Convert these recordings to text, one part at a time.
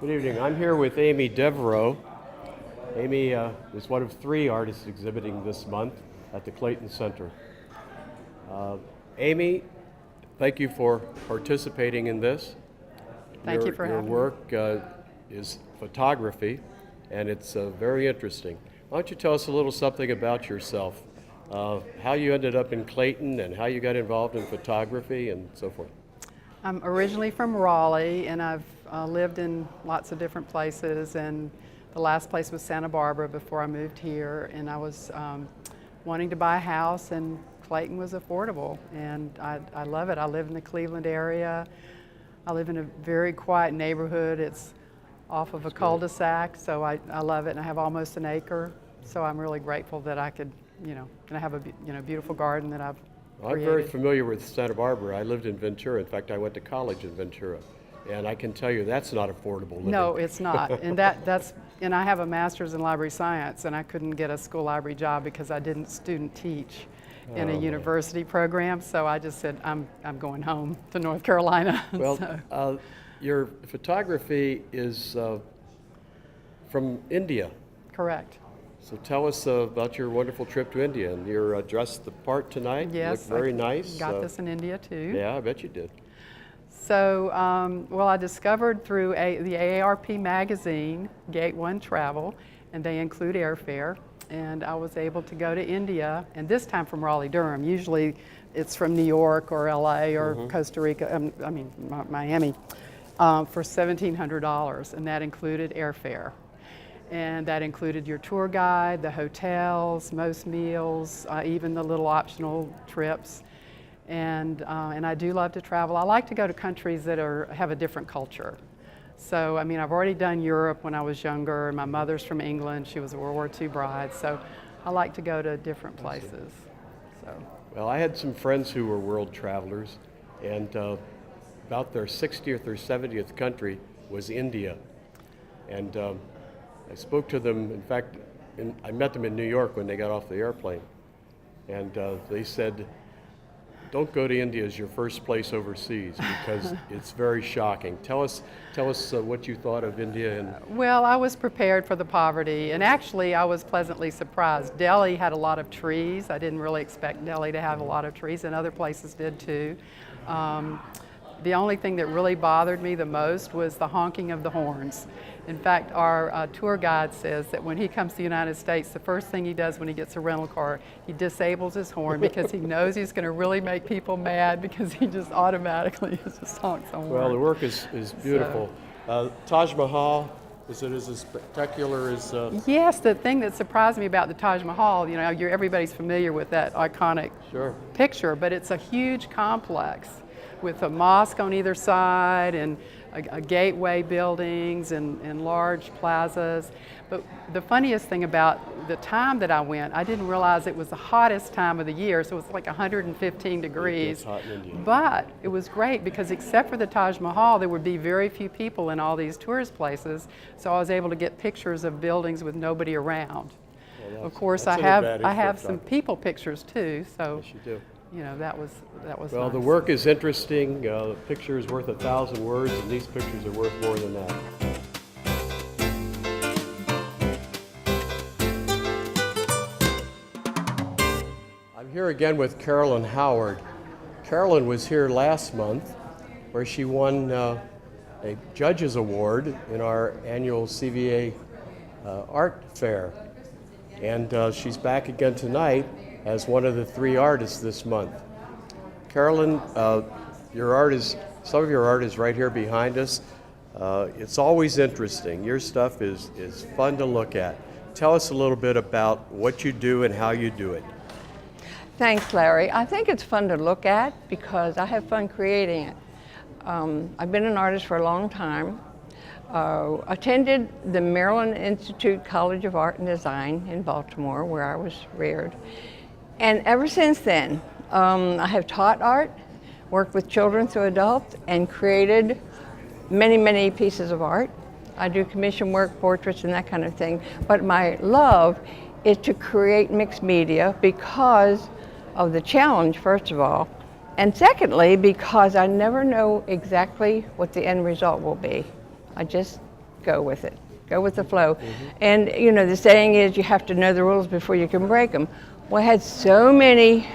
Good evening. I'm here with Amy Devereaux. Amy is one of 3 artists exhibiting this month at the Clayton Center. Amy, thank you for participating in this. Thank you for having me. Your work is photography, and it's very interesting. Why don't you tell us a little something about yourself, how you ended up in Clayton and how you got involved in photography and so forth. I'm originally from Raleigh, and I've lived in lots of different places, and the last place was Santa Barbara before I moved here, and I was wanting to buy a house, and Clayton was affordable, and I love it. I live in the Cleveland area. I live in a very quiet neighborhood. It's off of a cul-de-sac, so I love it, and I have almost an acre, so I'm really grateful that I could, and I have a beautiful garden that I've created. I'm very familiar with Santa Barbara. I lived in Ventura. In fact, I went to college in Ventura, and I can tell you that's not affordable living. No, it's not, and and I have a master's in library science, and I couldn't get a school library job because I didn't student teach in a university program, so I just said, I'm going home to North Carolina. Well, so. Your photography is from India. Correct. So tell us about your wonderful trip to India, and you're dressed the part tonight. Yes. You look very nice. Got this in India too. Yeah, I bet you did. So, well, I discovered through the AARP magazine, Gate 1 Travel, and they include airfare, and I was able to go to India, and this time from Raleigh-Durham. Usually it's from New York or LA or Costa Rica, Miami, for $1,700, and that included airfare. And that included your tour guide, the hotels, most meals, even the little optional trips. And I do love to travel. I like to go to countries that have a different culture. So, I've already done Europe when I was younger, and my mother's from England. She was a World War II bride, so I like to go to different places. So. Well, I had some friends who were world travelers, and about their 60th or 70th country was India. And I spoke to them, in fact, I met them in New York when they got off the airplane. And they said, don't go to India as your first place overseas because it's very shocking. Tell us what you thought of India. Well, I was prepared for the poverty, and actually I was pleasantly surprised. Delhi had a lot of trees. I didn't really expect Delhi to have a lot of trees, and other places did too. The only thing that really bothered me the most was the honking of the horns. In fact, our tour guide says that when he comes to the United States, the first thing he does when he gets a rental car, he disables his horn because he knows he's going to really make people mad because he just automatically just honks a horn. Well, the work is beautiful. So, Taj Mahal, is it as spectacular as... Yes, the thing that surprised me about the Taj Mahal, everybody's familiar with that iconic picture, but it's a huge complex with a mosque on either side and a gateway buildings and large plazas. But the funniest thing about the time that I went, I didn't realize it was the hottest time of the year, so it was like 115 degrees. It's hot in India. But it was great because except for the Taj Mahal, there would be very few people in all these tourist places, so I was able to get pictures of buildings with nobody around. Well, of course, I have some people pictures too, so. Yes, you do. That was well, nice. The work is interesting. The picture is worth 1,000 words, and these pictures are worth more than that. I'm here again with Carolyn Howard. Carolyn was here last month, where she won a Judges Award in our annual CVA art fair. And she's back again tonight as one of the 3 artists this month. Carolyn, some of your art is right here behind us. It's always interesting. Your stuff is fun to look at. Tell us a little bit about what you do and how you do it. Thanks, Larry. I think it's fun to look at because I have fun creating it. I've been an artist for a long time. Attended the Maryland Institute College of Art and Design in Baltimore, where I was reared. And ever since then, I have taught art, worked with children through adults, and created many, many pieces of art. I do commission work, portraits, and that kind of thing. But my love is to create mixed media because of the challenge, first of all, and secondly, because I never know exactly what the end result will be. I just go with it. Go with the flow. And you know, the saying is you have to know the rules before you can break them. Well, I had so many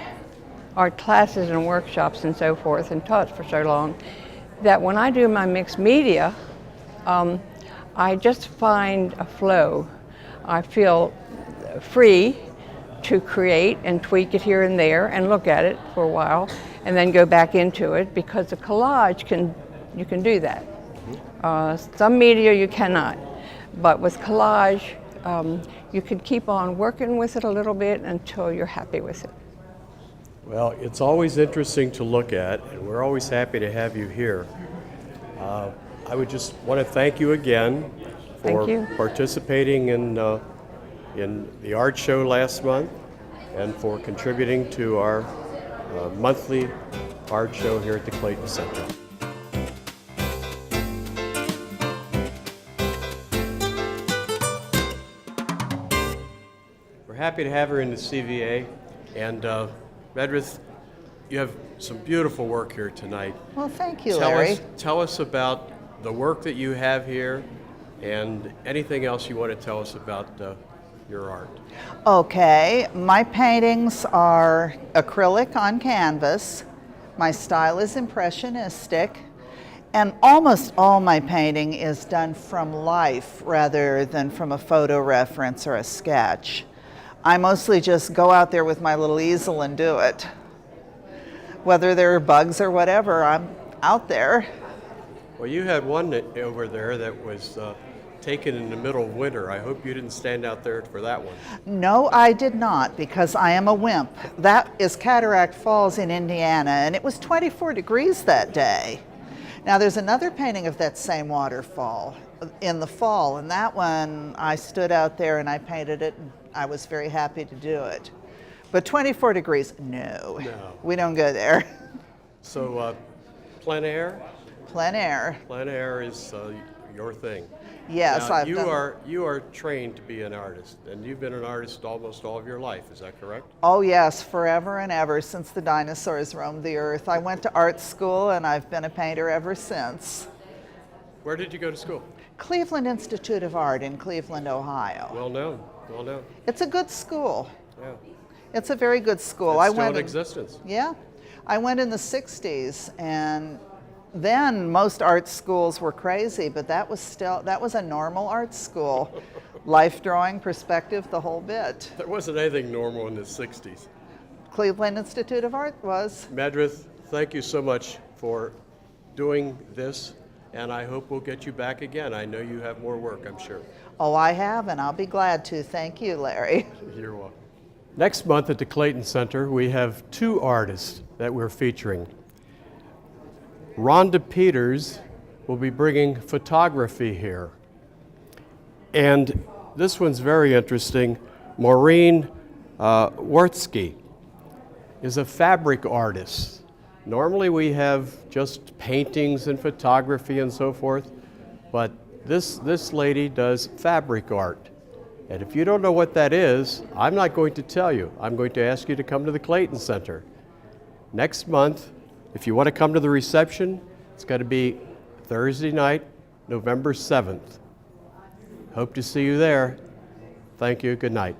art classes and workshops and so forth and taught for so long that when I do my mixed media, I just find a flow. I feel free to create and tweak it here and there and look at it for a while and then go back into it, because the collage you can do that. Some media you cannot, but with collage you can keep on working with it a little bit until you're happy with it. Well, it's always interesting to look at, and we're always happy to have you here. I would just want to thank you again for participating in the art show last month and for contributing to our monthly art show here at the Clayton Center. We're happy to have her in the CVA, and Meredith, you have some beautiful work here tonight. Well, thank you, Larry. Tell us about the work that you have here and anything else you want to tell us about your art. Okay, my paintings are acrylic on canvas. My style is impressionistic, and almost all my painting is done from life rather than from a photo reference or a sketch. I mostly just go out there with my little easel and do it. Whether there are bugs or whatever, I'm out there. Well, you had one over there that was taken in the middle of winter. I hope you didn't stand out there for that one. No, I did not, because I am a wimp. That is Cataract Falls in Indiana, and it was 24 degrees that day. Now, there's another painting of that same waterfall in the fall, and that one I stood out there and I painted it, and I was very happy to do it. But 24 degrees, no. We don't go there. So, plein air? Plein air. Plein air is your thing. Yes, now, you are trained to be an artist, and you've been an artist almost all of your life. Is that correct? Oh yes, forever and ever, since the dinosaurs roamed the earth. I went to art school, and I've been a painter ever since. Where did you go to school? Cleveland Institute of Art in Cleveland, Ohio. Well known, well known. It's a good school. Yeah. It's a very good school. It's still in existence. Yeah. I went in the 60s, and then most art schools were crazy, but that was a normal art school. Life drawing, perspective, the whole bit. There wasn't anything normal in the 60s. Cleveland Institute of Art was. Meredith, thank you so much for doing this, and I hope we'll get you back again. I know you have more work, I'm sure. Oh, I have, and I'll be glad to. Thank you, Larry. You're welcome. Next month at the Clayton Center, we have two artists that we're featuring. Rhonda Peters will be bringing photography here. And this one's very interesting. Maureen Wartsky is a fabric artist. Normally we have just paintings and photography and so forth, but this lady does fabric art. And if you don't know what that is, I'm not going to tell you. I'm going to ask you to come to the Clayton Center. Next month, if you want to come to the reception, it's going to be Thursday night, November 7th. Hope to see you there. Thank you. Good night.